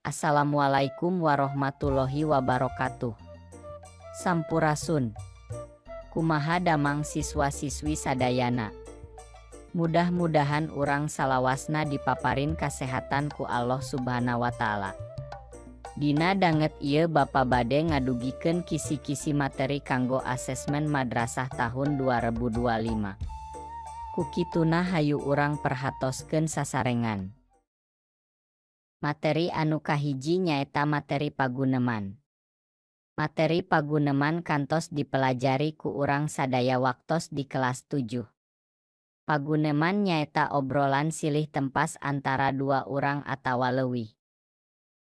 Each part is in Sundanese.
Assalamualaikum warahmatullahi wabarakatuh. Sampurasun. Kumaha damang siswa-siswi sadayana. Mudah-mudahan urang salawasna dipaparin kasehatan ku Allah Subhanahu wa Ta'ala. Dina danget ieu Bapa bade ngadugikeun kisi-kisi materi kanggo asesmen madrasah tahun 2025. Kukituna hayu urang perhatoskeun sasarengan. Materi anu kahiji nyaeta materi paguneman. Materi paguneman kantos dipelajari ku urang sadaya waktos di kelas 7. Paguneman nyaeta obrolan silih tempas antara dua urang atawa leuwih.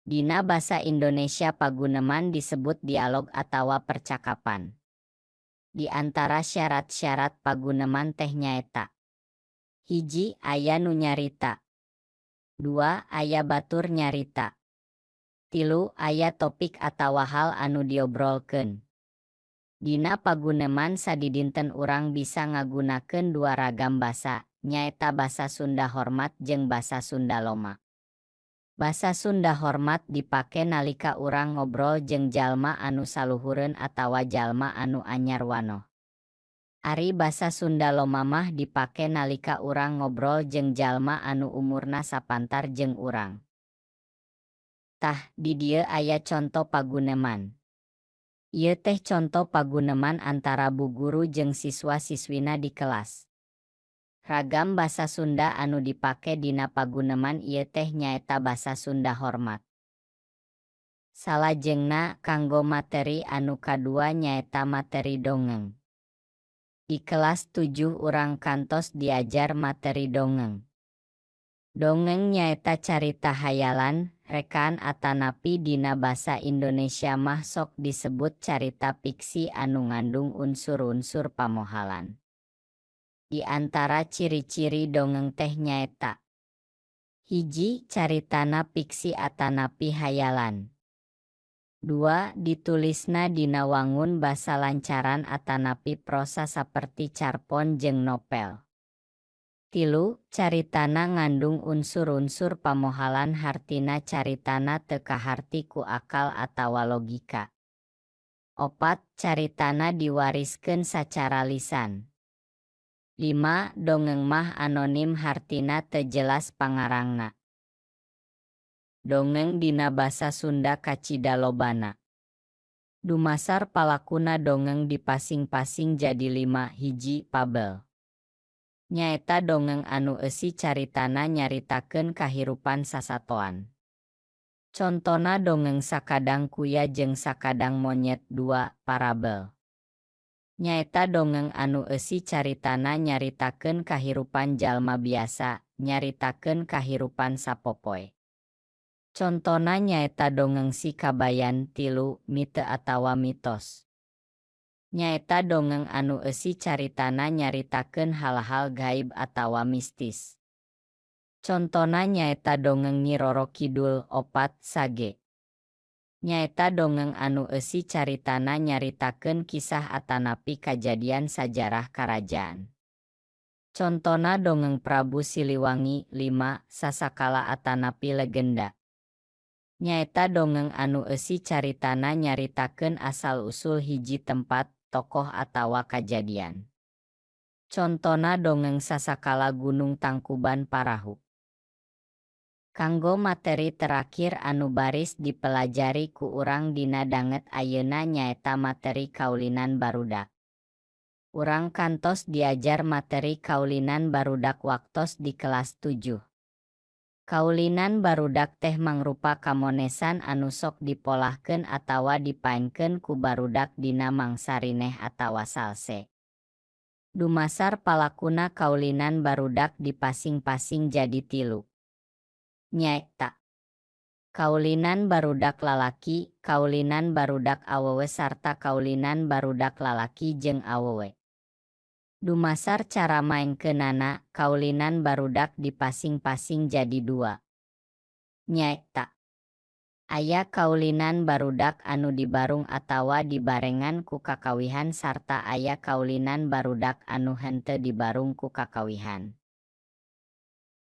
Dina basa Indonesia paguneman disebut dialog atawa percakapan. Di antara syarat-syarat paguneman teh nyaeta: hiji, aya nu nyarita. 2. Aya batur nyarita. 3. Aya topik atawa hal anu diobrolkeun. Dina paguneman sadidinten urang bisa ngagunakeun dua ragam basa, nyaeta basa Sunda hormat jeung basa Sunda loma. Basa Sunda hormat dipake nalika urang ngobrol jeung jalma anu saluhureun atawa jalma anu anyar wanoh. Ari basa Sunda loma mah dipake nalika urang ngobrol jeung jalma anu umurna sapantar jeung urang. Tah, di dieu aya conto paguneman. Ieu teh conto paguneman antara bu guru jeung siswa-siswina di kelas. Ragam basa Sunda anu dipake dina paguneman ieu teh nyaeta basa Sunda hormat. Salajengna kanggo materi anu kadua nyaeta materi dongeng. Di kelas 7 urang kantos diajar materi dongeng. Dongeng nyaeta carita hayalan, rekaan atanapi dina basa Indonesia mah sok disebut carita fiksi anu ngandung unsur-unsur pamohalan. Di antara ciri-ciri dongeng teh nyaeta: hiji, caritana fiksi atanapi hayalan. 2. Ditulisna dina wangun basa lancaran atanapi prosa saperti carpon jeung nopel. 3. Caritana ngandung unsur-unsur pamohalan hartina caritana teu kaharti ku akal atawa logika. 4. Caritana diwariskeun sacara lisan. 5. Dongeng mah anonim hartina teu jelas pangarangna. Dongeng dina basa Sunda kacida lobana. Dumasar palakuna dongeng dipasing-pasing jadi 5. Hiji, fabel. Nyaeta dongeng anu eusi caritana nyaritakeun kahirupan sasatoan. Contona dongeng Sakadang Kuya jeung Sakadang Monyet. 2. Parabel. Nyaeta dongeng anu eusi caritana nyaritakeun kahirupan jalma biasa, nyaritakeun kahirupan sapopoe. Contona nyaeta dongeng Si Kabayan. 3. Mite atawa mitos. Nyaeta dongeng anu eusi caritana nyaritakeun hal-hal gaib atawa mistis. Contona nyaeta dongeng Nyi Roro Kidul. 4. Sage. Nyaeta dongeng anu eusi caritana nyaritakeun kisah atanapi kajadian sajarah karajaan. Contona dongeng Prabu Siliwangi. 5. Sasakala atanapi legenda. Nyaeta dongeng anu eusi caritana nyaritakeun asal-usul hiji tempat, tokoh atawa kajadian. Contona dongeng Sasakala Gunung Tangkuban Parahu. Kanggo materi terakhir anu baris dipelajari ku urang dina danget ayeuna nyaeta materi kaulinan barudak. Urang kantos diajar materi kaulinan barudak waktos di kelas 7. Kaulinan barudak teh mangrupa kamonesan anu sok dipolahkeun atawa dipaenkeun ku barudak dina mangsa rineh atawa salse. Dumasar palakuna kaulinan barudak dipasing-pasing jadi 3. Nyaeta: kaulinan barudak lalaki, kaulinan barudak awewe sarta kaulinan barudak lalaki jeung awewe. Dumasar cara maenkeunana, kaulinan barudak dipasing-pasing jadi 2. Nyaeta: Aya kaulinan barudak anu dibarung atawa dibarengan ku kakawihan sarta aya kaulinan barudak anu henteu dibarung ku kakawihan.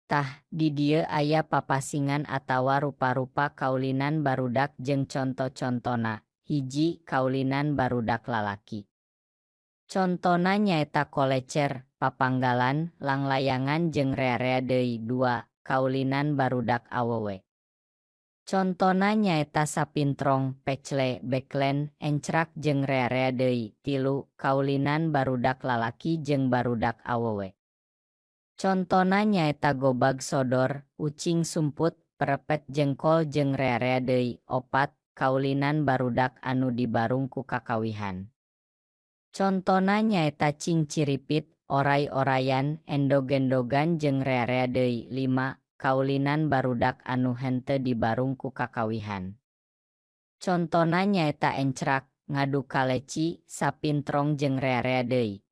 Tah, di dieu aya papasingan atawa rupa-rupa kaulinan barudak jeung conto-contona. Hiji, kaulinan barudak lalaki. Contona nyaeta kolecer, papanggalan, langlayangan jeung rea-rea deui. 2. Kaulinan barudak awewe. Contona nyaeta sapintrong, pecle, beklen, encrak jeung rea-rea deui. 3. Kaulinan barudak lalaki jeung barudak awewe. Contona nyaeta gobag sodor, ucing sumput, perepet jengkol jeung rea-rea deui. 4. Kaulinan barudak anu dibarung ku kakawihan. Contona nyaeta cing ciripit, oray-orayan, endog-endogan jeung rea-rea deui. 5. Kaulinan barudak anu henteu dibarung ku kakawihan. Contona nyaeta encrak, ngadu kaleci, sapintrong jeung rea-rea deui.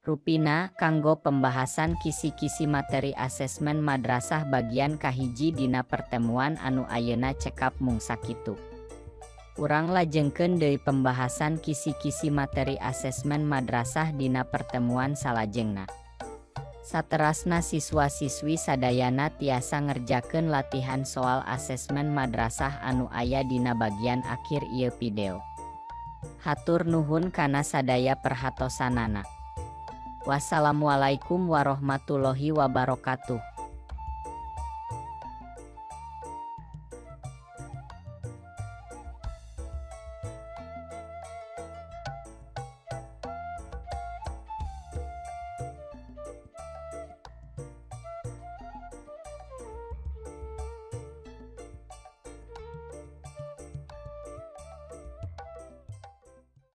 Rupina, kanggo pembahasan kisi-kisi materi asesmen madrasah bagian kahiji dina pertemuan anu ayeuna cekap mung sakitu. Urang lajengkeun deui pembahasan kisi-kisi materi asesmen madrasah dina pertemuan salajengna. Saterasna siswa-siswi sadayana tiasa ngerjakeun latihan soal asesmen madrasah anu aya dina bagian akhir ieu video. Hatur nuhun kana sadaya perhatosanana. Wassalamualaikum warahmatullahi wabarakatuh.